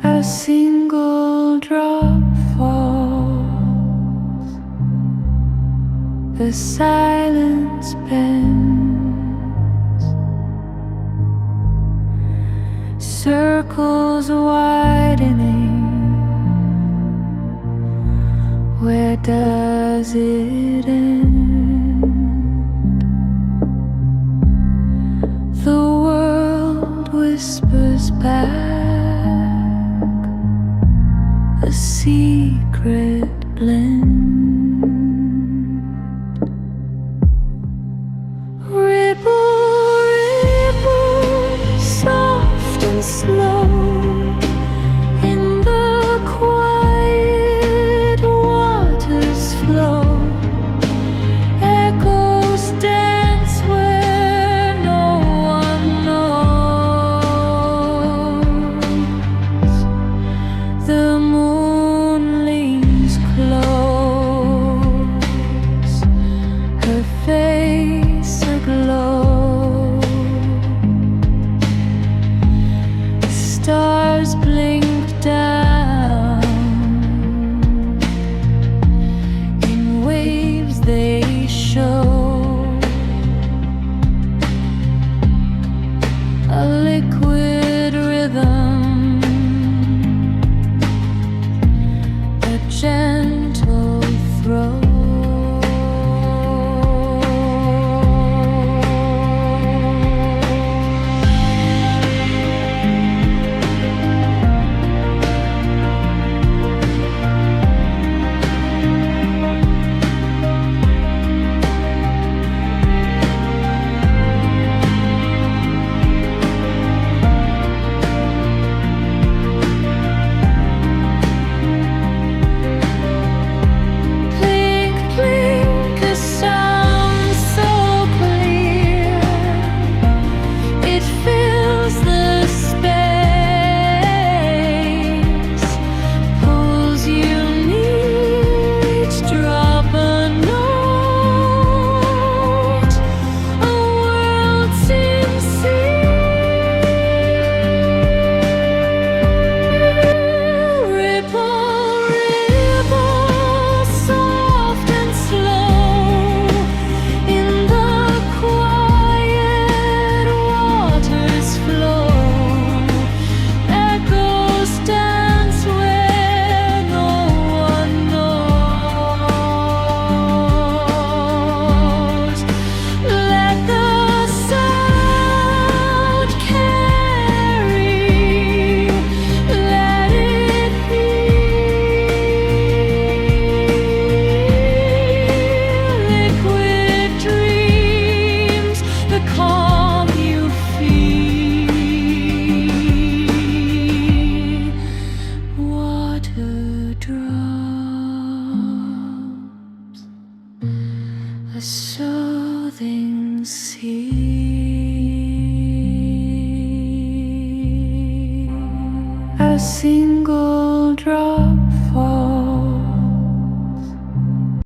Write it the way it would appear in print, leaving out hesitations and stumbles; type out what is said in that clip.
A single drop falls, the silence bends, circles widening. Where does it end? The world whispers back a secret blend. Ripple, ripple, soft and slow, in the quiet waters flow. Echoes dance where no one knows. The moon leans close, her face aglow. Stars blink down, in waves they show. A liquid rhythm, a gentle throw. Drops, a soothing sea. A single drop